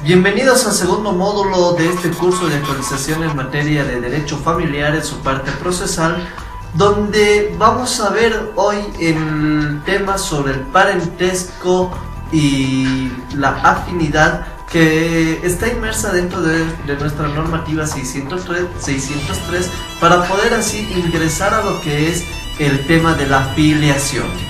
Bienvenidos al segundo módulo de este curso de actualización en materia de derecho familiar en su parte procesal, donde vamos a ver hoy el tema sobre el parentesco y la afinidad que está inmersa dentro de nuestra normativa 603 para poder así ingresar a lo que es el tema de la filiación.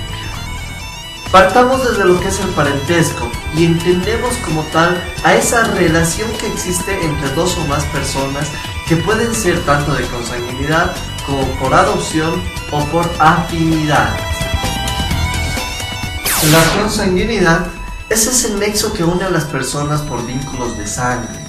Partamos desde lo que es el parentesco y entendemos como tal a esa relación que existe entre dos o más personas que pueden ser tanto de consanguinidad como por adopción o por afinidad. La consanguinidad es ese nexo que une a las personas por vínculos de sangre.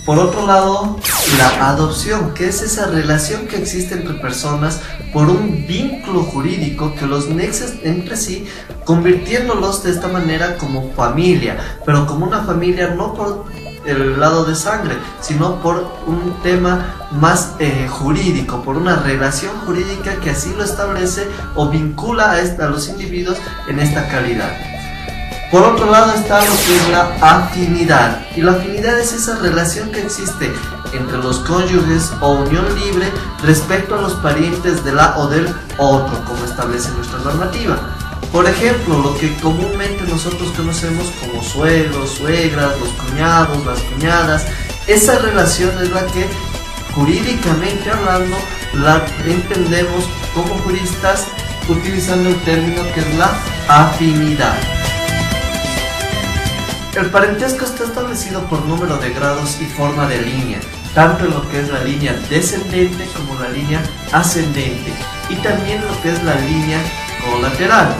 Por otro lado, la adopción, que es esa relación que existe entre personas por un vínculo jurídico que los nexa entre sí, convirtiéndolos de esta manera como familia, pero como una familia no por el lado de sangre, sino por un tema más jurídico, por una relación jurídica que así lo establece o vincula a los individuos en esta calidad. Por otro lado está lo que es la afinidad, y la afinidad es esa relación que existe entre los cónyuges o unión libre respecto a los parientes de la o del otro, como establece nuestra normativa. Por ejemplo, lo que comúnmente nosotros conocemos como suegros, suegras, los cuñados, las cuñadas, esa relación es la que jurídicamente hablando la entendemos como juristas utilizando el término que es la afinidad. El parentesco está establecido por número de grados y forma de línea, tanto en lo que es la línea descendente como la línea ascendente, y también lo que es la línea colateral.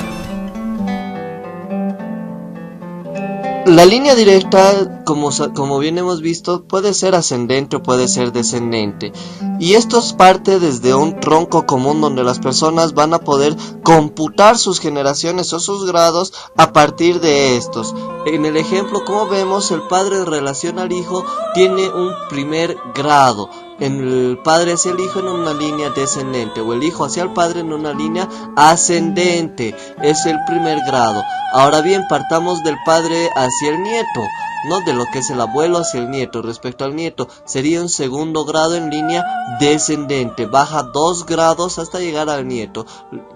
La línea directa, como bien hemos visto, puede ser ascendente o puede ser descendente, y esto parte desde un tronco común donde las personas van a poder computar sus generaciones o sus grados a partir de estos. En el ejemplo, como vemos, el padre en relación al hijo tiene un primer grado. El padre hacia el hijo en una línea descendente, o el hijo hacia el padre en una línea ascendente, es el primer grado. Ahora bien, partamos del padre hacia el nieto, no de lo que es el abuelo hacia el nieto. Respecto al nieto, sería un segundo grado en línea descendente, baja 2 grados hasta llegar al nieto,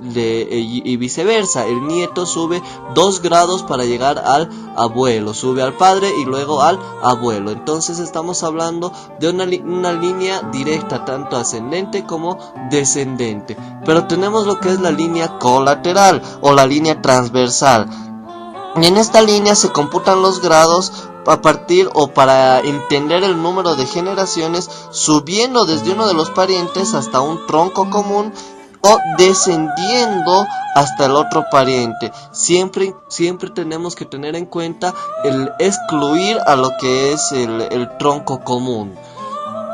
y viceversa. El nieto sube 2 grados para llegar al abuelo, sube al padre y luego al abuelo. Entonces estamos hablando de una línea directa, tanto ascendente como descendente. Pero tenemos lo que es la línea colateral o la línea transversal. Y en esta línea se computan los grados a partir o para entender el número de generaciones, subiendo desde uno de los parientes hasta un tronco común o descendiendo hasta el otro pariente. Siempre tenemos que tener en cuenta el excluir a lo que es el tronco común.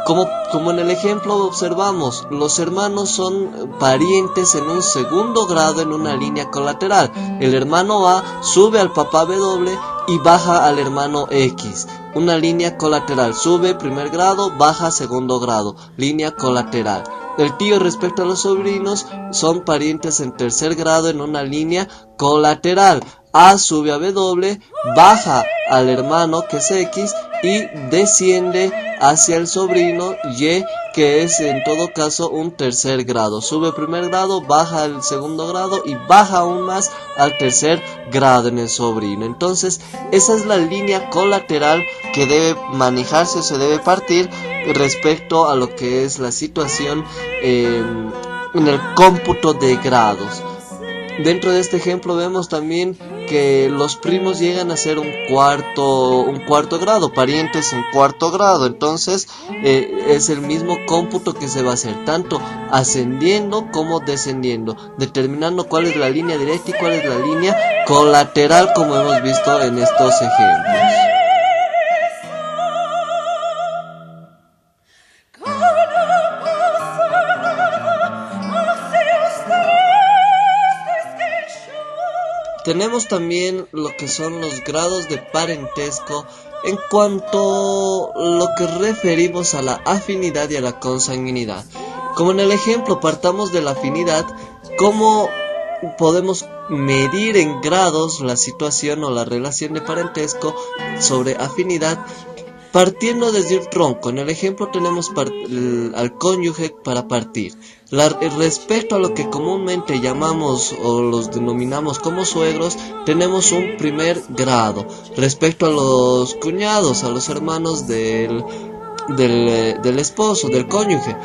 Como en el ejemplo observamos, los hermanos son parientes en un segundo grado en una línea colateral. El hermano A sube al papá W y baja al hermano X. Una línea colateral, sube primer grado, baja segundo grado, línea colateral. El tío respecto a los sobrinos son parientes en tercer grado en una línea colateral. A sube a W, baja al hermano que es X y desciende hacia el sobrino Y, que es en todo caso un tercer grado. Sube primer grado, baja al segundo grado y baja aún más al tercer grado en el sobrino. Entonces esa es la línea colateral que debe manejarse o se debe partir respecto a lo que es la situación en el cómputo de grados. Dentro de este ejemplo vemos también que los primos llegan a ser un cuarto grado, parientes en cuarto grado. Entonces es el mismo cómputo que se va a hacer, tanto ascendiendo como descendiendo, determinando cuál es la línea directa y cuál es la línea colateral, como hemos visto en estos ejemplos. Tenemos también lo que son los grados de parentesco en cuanto a lo que referimos a la afinidad y a la consanguinidad. Como en el ejemplo partamos de la afinidad, como podemos medir en grados la situación o la relación de parentesco sobre afinidad, partiendo desde un tronco. En el ejemplo tenemos al cónyuge para partir. Respecto a lo que comúnmente llamamos o los denominamos como suegros, tenemos un primer grado. Respecto a los cuñados, a los hermanos del esposo, del cónyuge,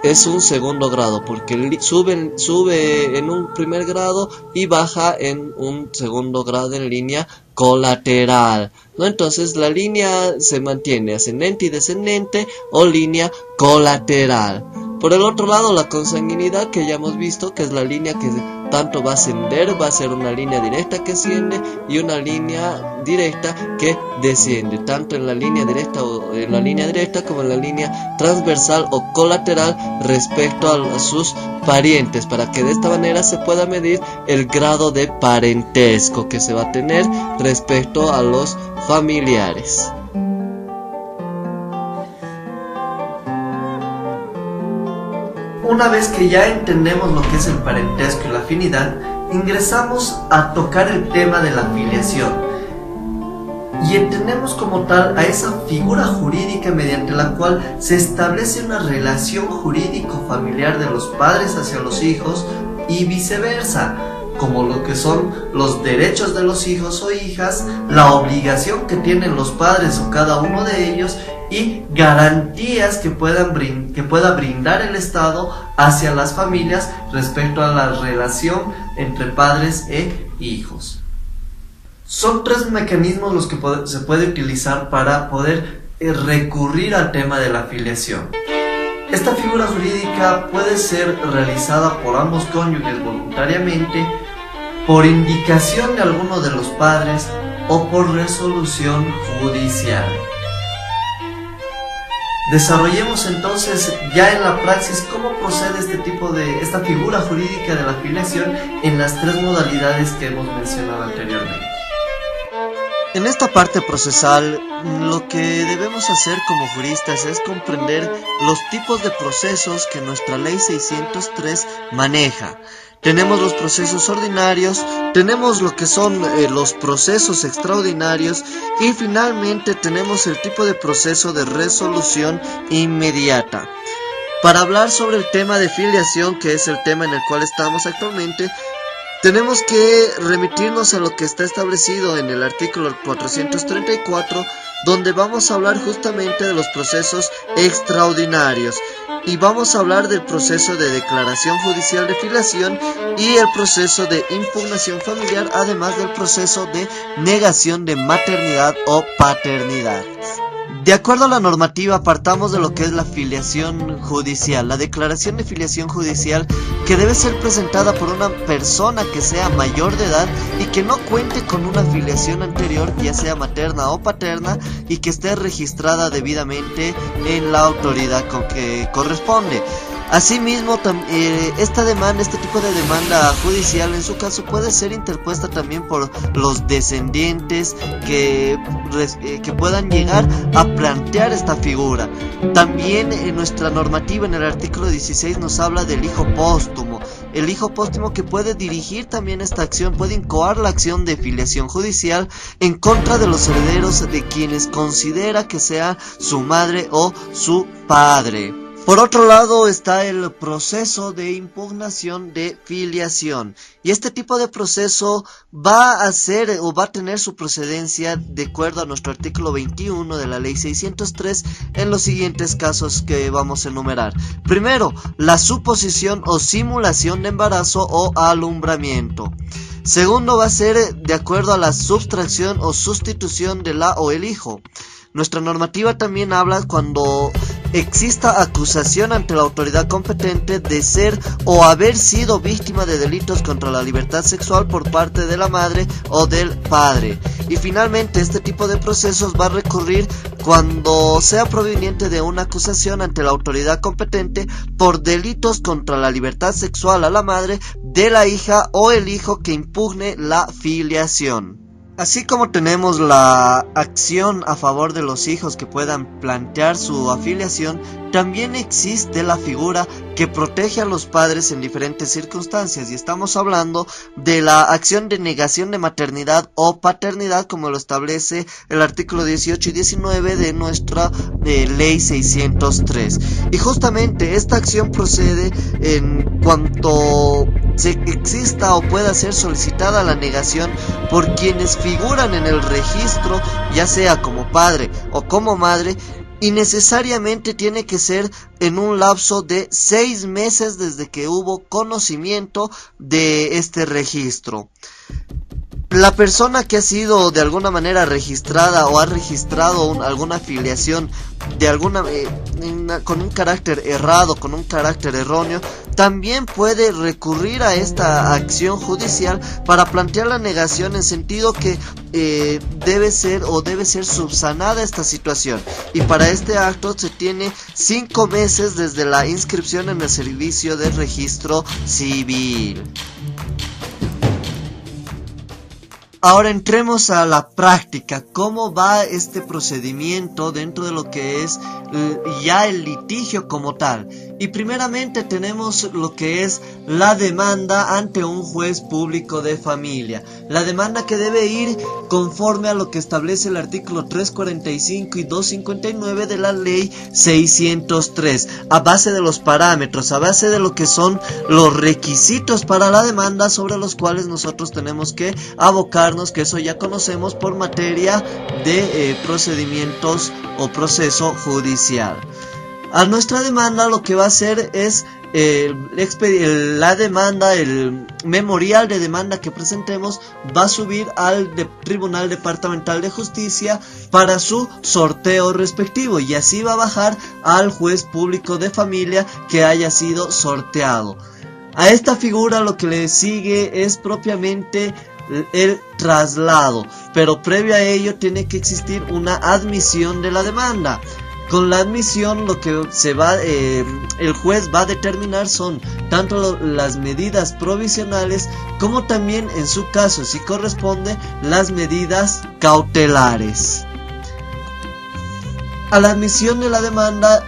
es un segundo grado, porque sube en un primer grado y baja en un segundo grado en línea colateral, ¿no? Entonces la línea se mantiene ascendente y descendente o línea colateral. Por el otro lado, la consanguinidad, que ya hemos visto que es la línea que tanto va a ascender, va a ser una línea directa que asciende y una línea directa que desciende, tanto en la línea directa como en la línea transversal o colateral respecto a sus parientes, para que de esta manera se pueda medir el grado de parentesco que se va a tener respecto a los familiares. Una vez que ya entendemos lo que es el parentesco y la afinidad, ingresamos a tocar el tema de la filiación y entendemos como tal a esa figura jurídica mediante la cual se establece una relación jurídico-familiar de los padres hacia los hijos y viceversa, como lo que son los derechos de los hijos o hijas, la obligación que tienen los padres o cada uno de ellos y garantías que pueda brindar el Estado hacia las familias respecto a la relación entre padres e hijos. Son tres mecanismos los que se puede utilizar para poder recurrir al tema de la filiación. Esta figura jurídica puede ser realizada por ambos cónyuges voluntariamente, por indicación de alguno de los padres o por resolución judicial. Desarrollemos entonces ya en la praxis cómo procede esta figura jurídica de la filiación en las tres modalidades que hemos mencionado anteriormente. En esta parte procesal, lo que debemos hacer como juristas es comprender los tipos de procesos que nuestra Ley 603 maneja. Tenemos los procesos ordinarios, tenemos lo que son los procesos extraordinarios y finalmente tenemos el tipo de proceso de resolución inmediata. Para hablar sobre el tema de filiación, que es el tema en el cual estamos actualmente, tenemos que remitirnos a lo que está establecido en el artículo 434, donde vamos a hablar justamente de los procesos extraordinarios y vamos a hablar del proceso de declaración judicial de filiación y el proceso de impugnación familiar, además del proceso de negación de maternidad o paternidad. De acuerdo a la normativa, partamos de lo que es la filiación judicial, la declaración de filiación judicial, que debe ser presentada por una persona que sea mayor de edad y que no cuente con una filiación anterior, ya sea materna o paterna, y que esté registrada debidamente en la autoridad con que corresponde. Asimismo, este tipo de demanda judicial en su caso puede ser interpuesta también por los descendientes que puedan llegar a plantear esta figura. También en nuestra normativa, en el artículo 16, nos habla del hijo póstumo. El hijo póstumo que puede dirigir también esta acción, puede incoar la acción de filiación judicial en contra de los herederos de quienes considera que sea su madre o su padre. Por otro lado está el proceso de impugnación de filiación, y este tipo de proceso va a tener su procedencia de acuerdo a nuestro artículo 21 de la Ley 603 en los siguientes casos que vamos a enumerar. Primero, la suposición o simulación de embarazo o alumbramiento. Segundo, va a ser de acuerdo a la sustracción o sustitución de la o el hijo. Nuestra normativa también habla cuando exista acusación ante la autoridad competente de ser o haber sido víctima de delitos contra la libertad sexual por parte de la madre o del padre. Y finalmente, este tipo de procesos va a recurrir cuando sea proveniente de una acusación ante la autoridad competente por delitos contra la libertad sexual a la madre de la hija o el hijo que impugne la filiación. Así como tenemos la acción a favor de los hijos que puedan plantear su afiliación, también existe la figura que protege a los padres en diferentes circunstancias, y estamos hablando de la acción de negación de maternidad o paternidad, como lo establece el artículo 18 y 19 de nuestra ley 603. Y justamente esta acción procede en cuanto se exista o pueda ser solicitada la negación por quienes figuran en el registro, ya sea como padre o como madre, y necesariamente tiene que ser en un lapso de 6 meses desde que hubo conocimiento de este registro. La persona que ha sido de alguna manera registrada o ha registrado alguna afiliación de alguna con un carácter errado, con un carácter erróneo, también puede recurrir a esta acción judicial para plantear la negación, en sentido que debe ser subsanada esta situación, y para este acto se tiene 5 meses desde la inscripción en el servicio de registro civil. Ahora entremos a la práctica. ¿Cómo va este procedimiento dentro de lo que es ya el litigio como tal? Y primeramente tenemos lo que es la demanda ante un juez público de familia. La demanda que debe ir conforme a lo que establece el artículo 345 y 259 de la ley 603, a base de los parámetros, a base de lo que son los requisitos para la demanda, sobre los cuales nosotros tenemos que abocarnos, que eso ya conocemos por materia de procedimientos o proceso judicial. A nuestra demanda lo que va a hacer es la demanda, el memorial de demanda que presentemos va a subir al Tribunal Departamental de Justicia para su sorteo respectivo, y así va a bajar al juez público de familia que haya sido sorteado. A esta figura lo que le sigue es propiamente el traslado, pero previo a ello tiene que existir una admisión de la demanda. Con la admisión lo que el juez va a determinar son tanto las medidas provisionales como también, en su caso, si corresponde, las medidas cautelares. A la admisión de la demanda,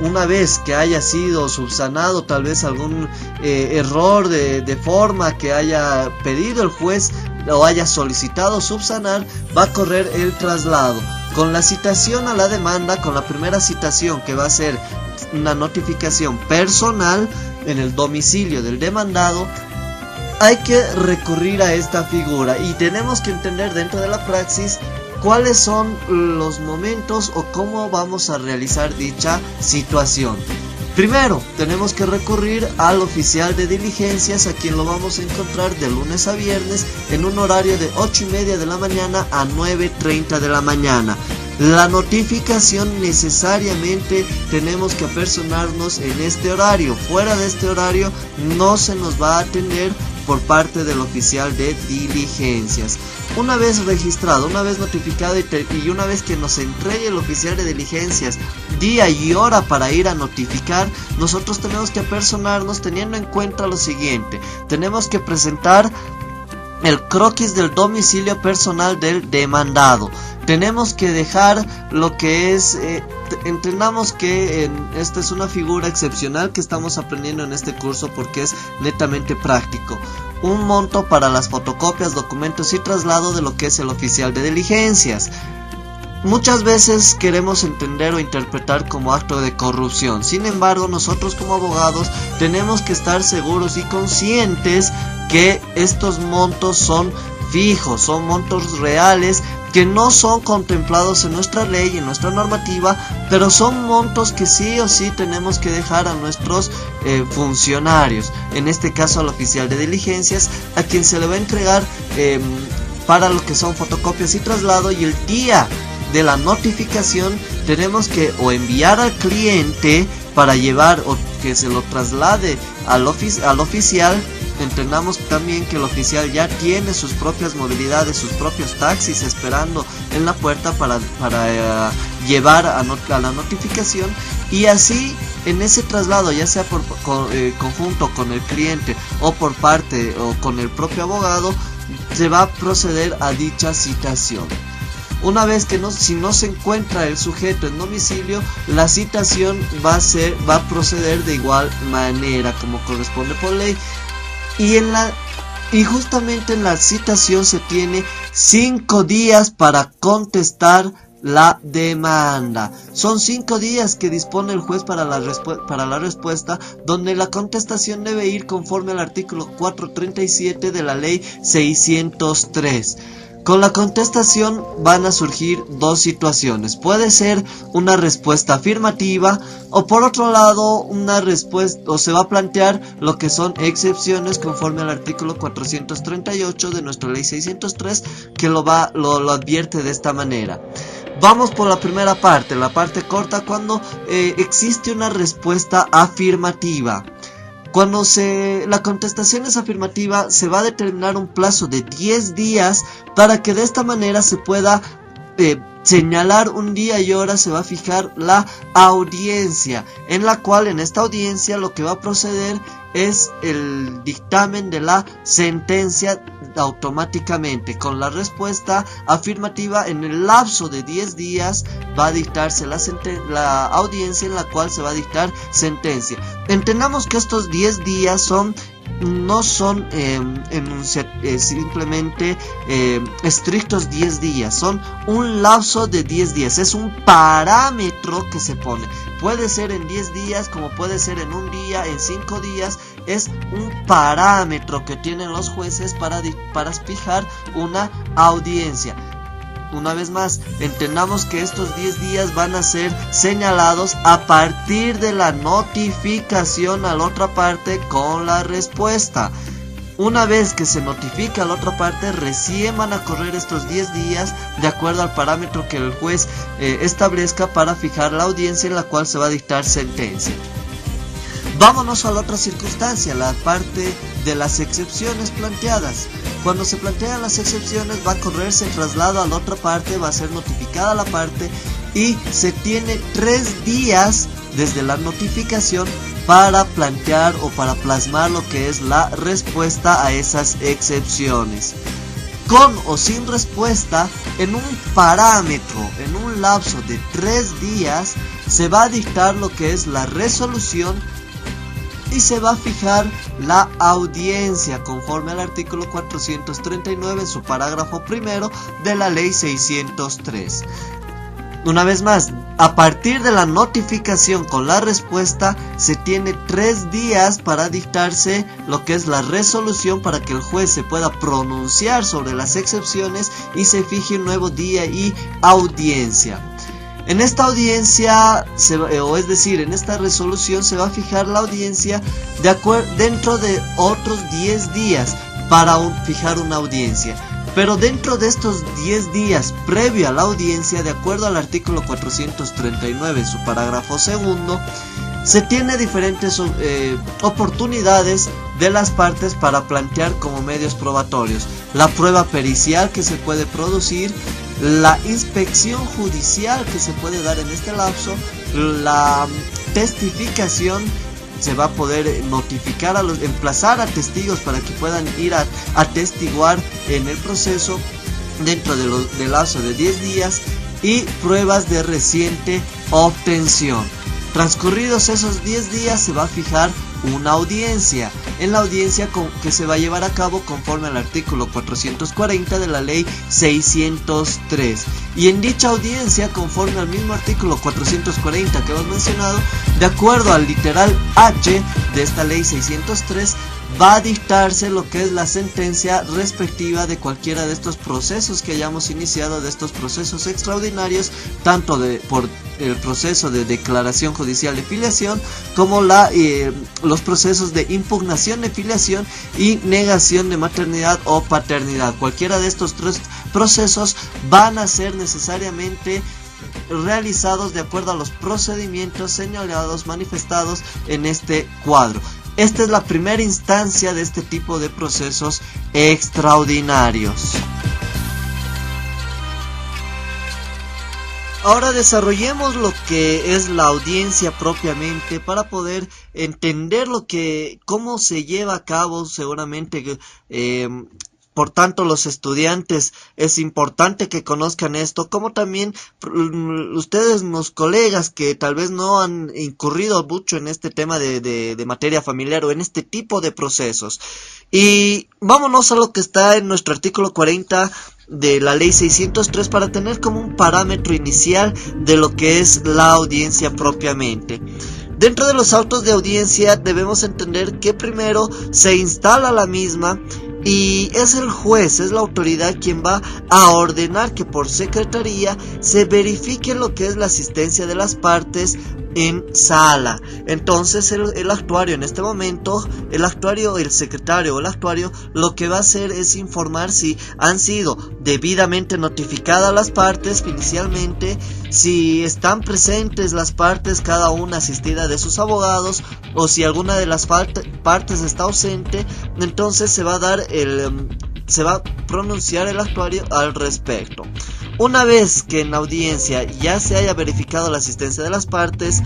una vez que haya sido subsanado tal vez algún error de forma que haya pedido el juez o haya solicitado subsanar, va a correr el traslado. Con la citación a la demanda, con la primera citación, que va a ser una notificación personal en el domicilio del demandado, hay que recurrir a esta figura, y tenemos que entender dentro de la praxis cuáles son los momentos o cómo vamos a realizar dicha situación. Primero, tenemos que recurrir al oficial de diligencias, a quien lo vamos a encontrar de lunes a viernes en un horario de 8:30 de la mañana a 9:30 de la mañana. La notificación necesariamente tenemos que apersonarnos en este horario. Fuera de este horario no se nos va a atender por parte del oficial de diligencias. Una vez registrado, una vez notificado y una vez que nos entregue el oficial de diligencias día y hora para ir a notificar, nosotros tenemos que apersonarnos teniendo en cuenta lo siguiente: tenemos que presentar el croquis del domicilio personal del demandado. Tenemos que dejar lo que es, entendamos que esta es una figura excepcional que estamos aprendiendo en este curso porque es netamente práctico. Un monto para las fotocopias, documentos y traslado de lo que es el oficial de diligencias. Muchas veces queremos entender o interpretar como acto de corrupción. Sin embargo, nosotros como abogados tenemos que estar seguros y conscientes que estos montos son fijos, son montos reales que no son contemplados en nuestra ley, en nuestra normativa, pero son montos que sí o sí tenemos que dejar a nuestros funcionarios, en este caso al oficial de diligencias, a quien se le va a entregar para lo que son fotocopias y traslado, y el día de la notificación tenemos que o enviar al cliente para llevar o que se lo traslade al oficial. Entendamos también que el oficial ya tiene sus propias movilidades, sus propios taxis esperando en la puerta para llevar a la notificación, y así en ese traslado, ya sea por conjunto con el cliente o por parte o con el propio abogado, se va a proceder a dicha citación. Una vez que si no se encuentra el sujeto en domicilio, la citación va a proceder de igual manera como corresponde por ley. Y justamente en la citación se tiene 5 días para contestar la demanda. Son 5 días que dispone el juez para la respuesta, donde la contestación debe ir conforme al artículo 437 de la ley 603. Con la contestación van a surgir dos situaciones. Puede ser una respuesta afirmativa o por otro lado una respuesta, o se va a plantear lo que son excepciones conforme al artículo 438 de nuestra ley 603, que lo advierte de esta manera. Vamos por la primera parte, la parte corta, cuando existe una respuesta afirmativa. Cuando la contestación es afirmativa, se va a determinar un plazo de 10 días para que de esta manera se pueda señalar un día y hora. Se va a fijar la audiencia, en la cual en esta audiencia lo que va a proceder es el dictamen de la sentencia automáticamente. Con la respuesta afirmativa, en el lapso de 10 días va a dictarse la audiencia en la cual se va a dictar sentencia. Entendamos que estos 10 días no son simplemente estrictos 10 días, son un lapso de 10 días, es un parámetro que se pone. Puede ser en 10 días, como puede ser en un día, en 5 días. Es un parámetro que tienen los jueces para fijar una audiencia. Una vez más, entendamos que estos 10 días van a ser señalados a partir de la notificación a la otra parte con la respuesta. Una vez que se notifica a la otra parte, recién van a correr estos 10 días de acuerdo al parámetro que el juez establezca para fijar la audiencia en la cual se va a dictar sentencia. Vámonos a la otra circunstancia, la parte de las excepciones planteadas. Cuando se plantean las excepciones, va a correrse el traslado a la otra parte, va a ser notificada la parte y se tiene 3 días desde la notificación para plantear o para plasmar lo que es la respuesta a esas excepciones. Con o sin respuesta, en un parámetro, en un lapso de 3 días, se va a dictar lo que es la resolución y se va a fijar la audiencia conforme al artículo 439 en su parágrafo primero de la ley 603. Una vez más, a partir de la notificación con la respuesta, se tiene 3 días para dictarse lo que es la resolución, para que el juez se pueda pronunciar sobre las excepciones y se fije un nuevo día y audiencia. En esta audiencia, en esta resolución, se va a fijar la audiencia dentro de otros 10 días para fijar una audiencia. Pero dentro de estos 10 días previo a la audiencia, de acuerdo al artículo 439 en su parágrafo segundo, se tiene diferentes oportunidades de las partes para plantear como medios probatorios: la prueba pericial que se puede producir, la inspección judicial que se puede dar en este lapso, la testificación. Se va a poder notificar emplazar a testigos para que puedan ir a atestiguar en el proceso dentro del lapso de 10 días, y pruebas de reciente obtención. Transcurridos esos 10 días, se va a fijar una audiencia. En la audiencia que se va a llevar a cabo conforme al artículo 440 de la ley 603. Y en dicha audiencia, conforme al mismo artículo 440 que hemos mencionado, de acuerdo al literal H de esta ley 603, va a dictarse lo que es la sentencia respectiva de cualquiera de estos procesos que hayamos iniciado, de estos procesos extraordinarios, tanto por el proceso de declaración judicial de filiación como los procesos de impugnación de filiación y negación de maternidad o paternidad. Cualquiera de estos 3 procesos van a ser necesariamente realizados de acuerdo a los procedimientos señalados, manifestados en este cuadro. Esta es la primera instancia de este tipo de procesos extraordinarios. Ahora desarrollemos lo que es la audiencia propiamente para poder entender cómo se lleva a cabo. Seguramente Por tanto, los estudiantes es importante que conozcan esto, como también ustedes, los colegas que tal vez no han incurrido mucho en este tema de materia familiar o en este tipo de procesos. Y vámonos a lo que está en nuestro artículo 40 de la ley 603 para tener como un parámetro inicial de lo que es la audiencia propiamente. Dentro de los autos de audiencia debemos entender que primero se instala la misma y es el juez, es la autoridad quien va a ordenar que por secretaría se verifique lo que es la asistencia de las partes en sala. Entonces el actuario en este momento, el secretario o el actuario, lo que va a hacer es informar si han sido debidamente notificadas las partes inicialmente, si están presentes las partes, cada una asistida de sus abogados, o si alguna de las partes está ausente. Entonces se va a pronunciar el actuario al respecto. Una vez que en la audiencia ya se haya verificado la asistencia de las partes,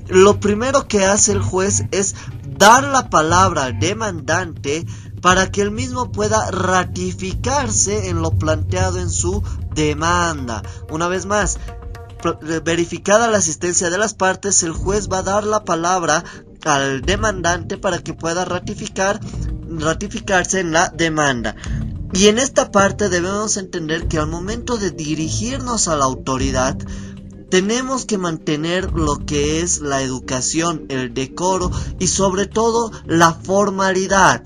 lo primero que hace el juez es dar la palabra al demandante para que él mismo pueda ratificarse en lo planteado en su demanda. Una vez más, verificada la asistencia de las partes, el juez va a dar la palabra al demandante para que pueda ratificarse en la demanda. Y en esta parte debemos entender que al momento de dirigirnos a la autoridad, tenemos que mantener lo que es la educación, el decoro y sobre todo la formalidad.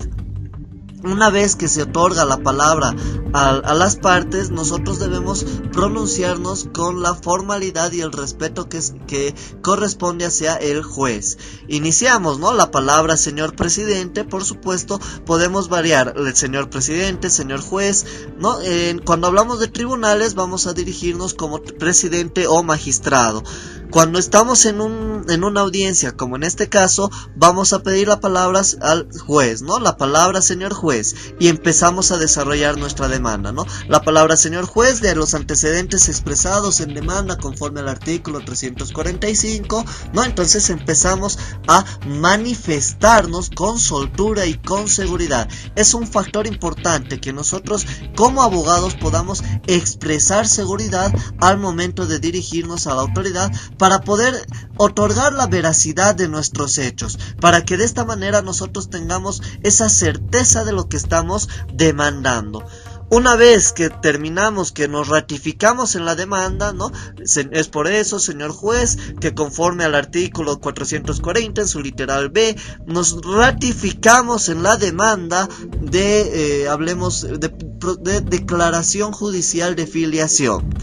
Una vez que se otorga la palabra a las partes, nosotros debemos pronunciarnos con la formalidad y el respeto que corresponde hacia el juez. Iniciamos, ¿no? La palabra señor presidente, por supuesto, podemos variar el señor presidente, señor juez, ¿no? Cuando hablamos de tribunales vamos a dirigirnos como presidente o magistrado. Cuando estamos en una audiencia, como en este caso, vamos a pedir las palabras al juez, ¿no? La palabra señor juez, y empezamos a desarrollar nuestra demanda, ¿no? La palabra señor juez de los antecedentes expresados en demanda conforme al artículo 345, ¿no? Entonces empezamos a manifestarnos con soltura y con seguridad. Es un factor importante que nosotros como abogados podamos expresar seguridad al momento de dirigirnos a la autoridad, para poder otorgar la veracidad de nuestros hechos, para que de esta manera nosotros tengamos esa certeza de lo que estamos demandando. Una vez que terminamos, que nos ratificamos en la demanda, ¿no? Es por eso, señor juez, que conforme al artículo 440 en su literal B, nos ratificamos en la demanda hablemos de declaración judicial de filiación.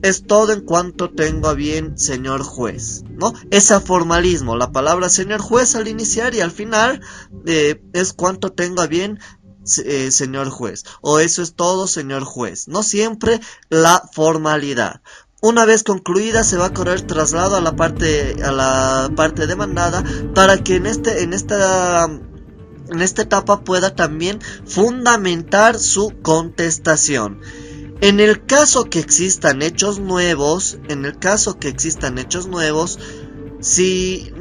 Es todo en cuanto tengo a bien, señor juez, ¿no? Ese formalismo, la palabra señor juez al iniciar y al final, es cuanto tengo a bien, señor juez, o eso es todo, señor juez. No siempre la formalidad. Una vez concluida se va a correr traslado a la parte demandada, para que en esta etapa pueda también fundamentar su contestación. En el caso que existan hechos nuevos, si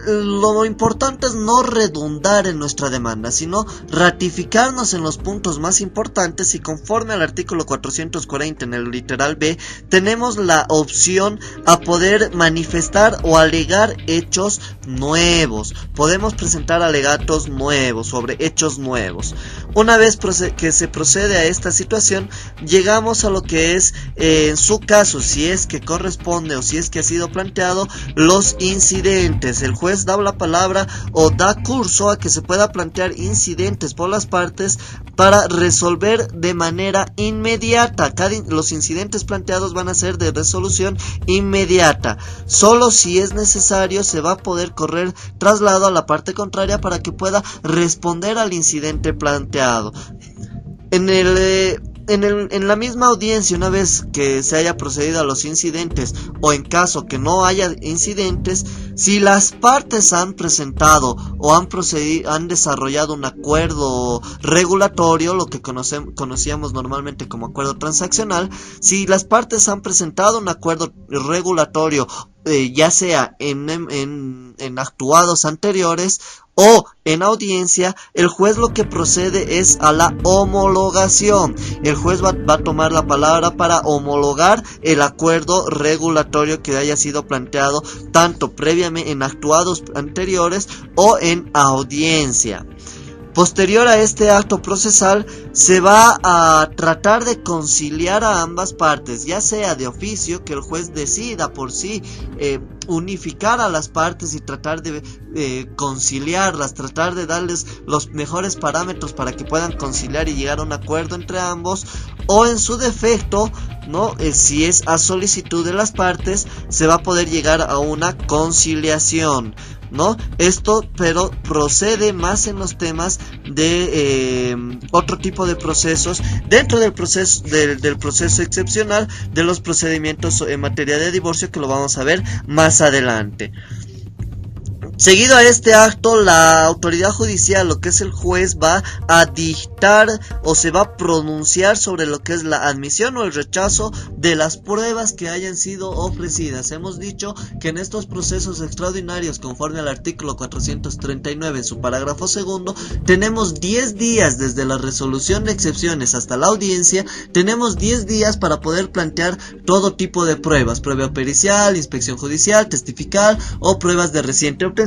lo importante es no redundar en nuestra demanda, sino ratificarnos en los puntos más importantes, y conforme al artículo 440 en el literal B, tenemos la opción a poder manifestar o alegar hechos nuevos. Podemos presentar alegatos nuevos sobre hechos nuevos. Una vez que se procede a esta situación, llegamos a lo que es, en su caso, si es que corresponde o si es que ha sido planteado, los incidentes. El juez da la palabra o da curso a que se pueda plantear incidentes por las partes para resolver de manera inmediata. Los incidentes planteados van a ser de resolución inmediata. Solo si es necesario se va a poder correr traslado a la parte contraria para que pueda responder al incidente planteado. En la misma audiencia, una vez que se haya procedido a los incidentes, o en caso que no haya incidentes, si las partes han presentado o han desarrollado un acuerdo regulatorio, lo que conocíamos normalmente como acuerdo transaccional, si las partes han presentado un acuerdo regulatorio ya sea en actuados anteriores o en audiencia, el juez lo que procede es a la homologación. El juez va a tomar la palabra para homologar el acuerdo regulatorio que haya sido planteado tanto previamente en actuados anteriores o en audiencia. Posterior a este acto procesal, se va a tratar de conciliar a ambas partes, ya sea de oficio, que el juez decida por sí unificar a las partes y tratar de conciliarlas, tratar de darles los mejores parámetros para que puedan conciliar y llegar a un acuerdo entre ambos, o en su defecto, ¿no? Si es a solicitud de las partes, se va a poder llegar a una conciliación, ¿no? Esto pero procede más en los temas de otro tipo de procesos dentro del proceso del proceso excepcional de los procedimientos en materia de divorcio, que lo vamos a ver más adelante. Seguido a este acto, la autoridad judicial, lo que es el juez, va a dictar o se va a pronunciar sobre lo que es la admisión o el rechazo de las pruebas que hayan sido ofrecidas. Hemos dicho que en estos procesos extraordinarios, conforme al artículo 439 en su parágrafo segundo, tenemos 10 días desde la resolución de excepciones hasta la audiencia. Tenemos 10 días para poder plantear todo tipo de pruebas, prueba pericial, inspección judicial, testifical o pruebas de reciente obtención,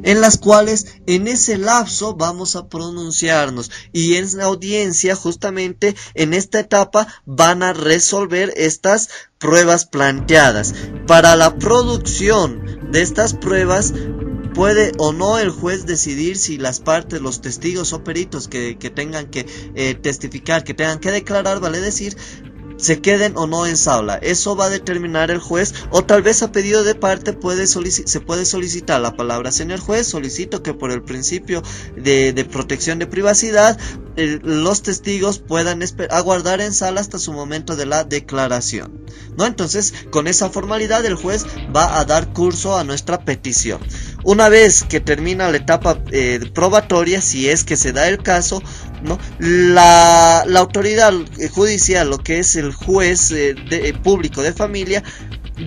en las cuales en ese lapso vamos a pronunciarnos, y en la audiencia, justamente en esta etapa, van a resolver estas pruebas planteadas. Para la producción de estas pruebas, puede o no el juez decidir si las partes, los testigos o peritos que tengan que testificar, que tengan que declarar, vale decir, se queden o no en sala. Eso va a determinar el juez, o tal vez a pedido de parte se puede solicitar la palabra. Señor juez, solicito que por el principio de protección de privacidad los testigos puedan aguardar en sala hasta su momento de la declaración, ¿no? Entonces, con esa formalidad el juez va a dar curso a nuestra petición. Una vez que termina la etapa probatoria, si es que se da el caso, ¿no? La autoridad judicial, lo que es el juez público de familia,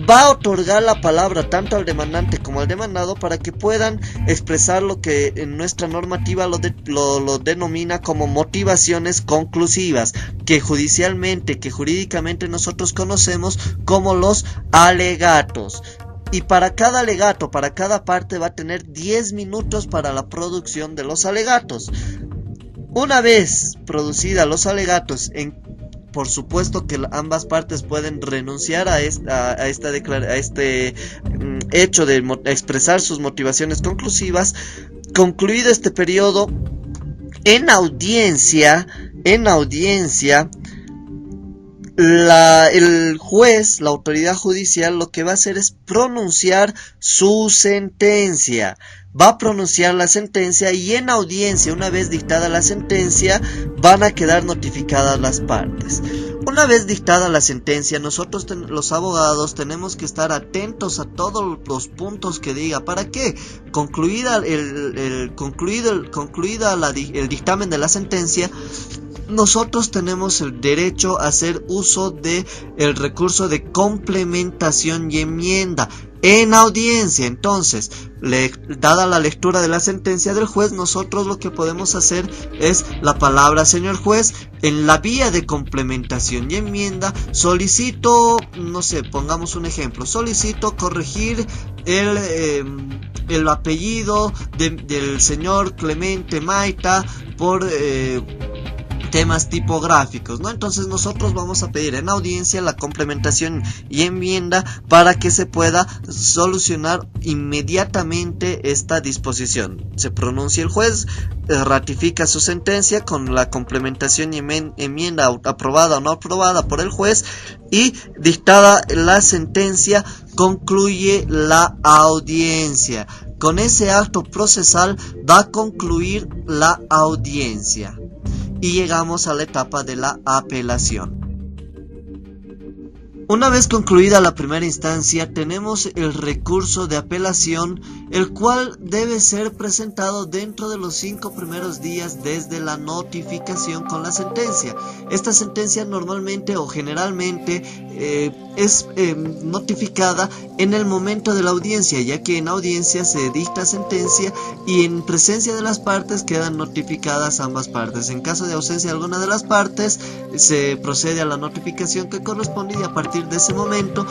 va a otorgar la palabra tanto al demandante como al demandado para que puedan expresar lo que en nuestra normativa lo denomina como motivaciones conclusivas, que jurídicamente nosotros conocemos como los alegatos. Y para cada alegato, para cada parte, va a tener 10 minutos para la producción de los alegatos. Una vez producida los alegatos, por supuesto que ambas partes pueden renunciar a este hecho de expresar sus motivaciones conclusivas. Concluido este periodo, en audiencia, el juez, la autoridad judicial, lo que va a hacer es pronunciar su sentencia. Va a pronunciar la sentencia, y en audiencia, una vez dictada la sentencia, van a quedar notificadas las partes. Una vez dictada la sentencia, nosotros los abogados tenemos que estar atentos a todos los puntos que diga. ¿Para qué? Concluida el dictamen de la sentencia, nosotros tenemos el derecho a hacer uso de el recurso de complementación y enmienda en audiencia. Entonces, dada la lectura de la sentencia del juez, nosotros lo que podemos hacer es la palabra: señor juez, en la vía de complementación y enmienda solicito, no sé, pongamos un ejemplo, solicito corregir el apellido del señor Clemente Maita por temas tipográficos, ¿no? Entonces nosotros vamos a pedir en audiencia la complementación y enmienda para que se pueda solucionar inmediatamente esta disposición. Se pronuncia el juez, ratifica su sentencia con la complementación y enmienda aprobada o no aprobada por el juez, y dictada la sentencia concluye la audiencia. Con ese acto procesal va a concluir la audiencia. Y llegamos a la etapa de la apelación. Una vez concluida la primera instancia, tenemos el recurso de apelación, el cual debe ser presentado dentro de los 5 primeros días desde la notificación con la sentencia. Esta sentencia normalmente o generalmente es notificada en el momento de la audiencia, ya que en audiencia se dicta sentencia y en presencia de las partes quedan notificadas ambas partes. En caso de ausencia de alguna de las partes, se procede a la notificación que corresponde y a partir de ese momento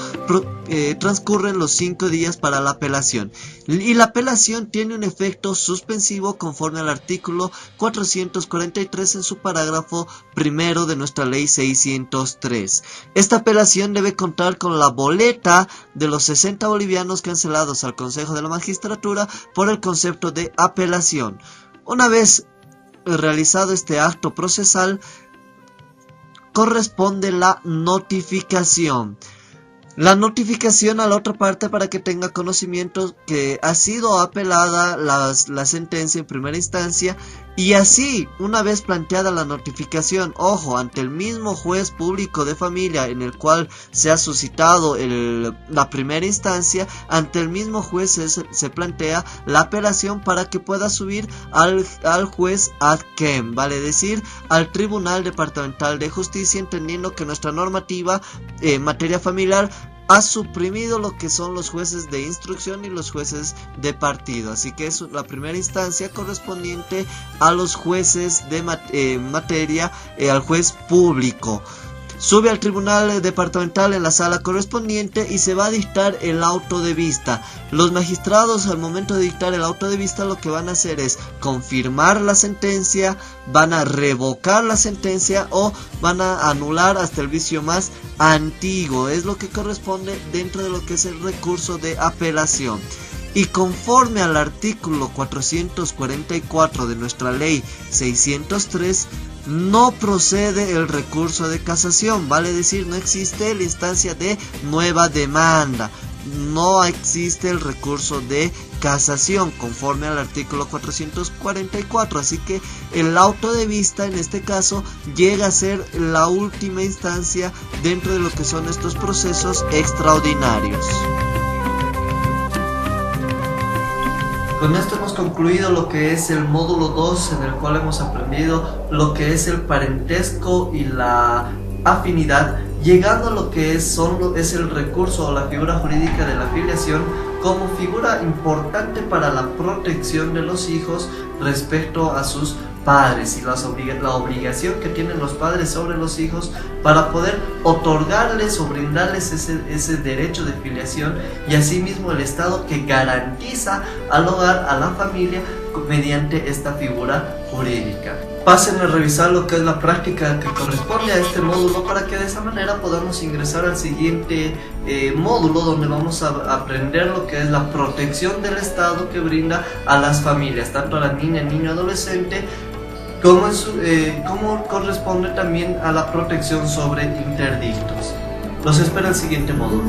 transcurren los 5 días para la apelación. Y la apelación tiene un efecto suspensivo conforme al artículo 443 en su parágrafo primero de nuestra ley 603. Esta apelación debe contar con la boleta de los 60 bolivianos cancelados al Consejo de la Magistratura por el concepto de apelación. Una vez realizado este acto procesal, corresponde la notificación. La notificación a la otra parte para que tenga conocimiento que ha sido apelada la sentencia en primera instancia, y así, una vez planteada la notificación, ojo, ante el mismo juez público de familia en el cual se ha suscitado la primera instancia, ante el mismo juez se plantea la apelación para que pueda subir al juez ad quem, vale decir, al Tribunal Departamental de Justicia, entendiendo que nuestra normativa en materia familiar ha suprimido lo que son los jueces de instrucción y los jueces de partido, así que es la primera instancia correspondiente a los jueces de materia, al juez público. Sube al tribunal departamental en la sala correspondiente y se va a dictar el auto de vista. Los magistrados, al momento de dictar el auto de vista, lo que van a hacer es confirmar la sentencia, van a revocar la sentencia o van a anular hasta el vicio más antiguo. Es lo que corresponde dentro de lo que es el recurso de apelación. Y conforme al artículo 444 de nuestra ley 603, no procede el recurso de casación, vale decir, no existe la instancia de nueva demanda, no existe el recurso de casación conforme al artículo 444, así que el auto de vista en este caso llega a ser la última instancia dentro de lo que son estos procesos extraordinarios. Con esto hemos concluido lo que es el módulo 2, en el cual hemos aprendido lo que es el parentesco y la afinidad, llegando a lo que es el recurso o la figura jurídica de la filiación como figura importante para la protección de los hijos respecto a sus padres y la obligación que tienen los padres sobre los hijos para poder otorgarles o brindarles ese derecho de filiación, y asimismo el Estado que garantiza al hogar, a la familia, mediante esta figura jurídica. Pasen a revisar lo que es la práctica que corresponde a este módulo para que de esa manera podamos ingresar al siguiente módulo, donde vamos a aprender lo que es la protección del Estado que brinda a las familias, tanto a la niña, niño, adolescente, como corresponde también a la protección sobre interdictos. Los espera el siguiente módulo.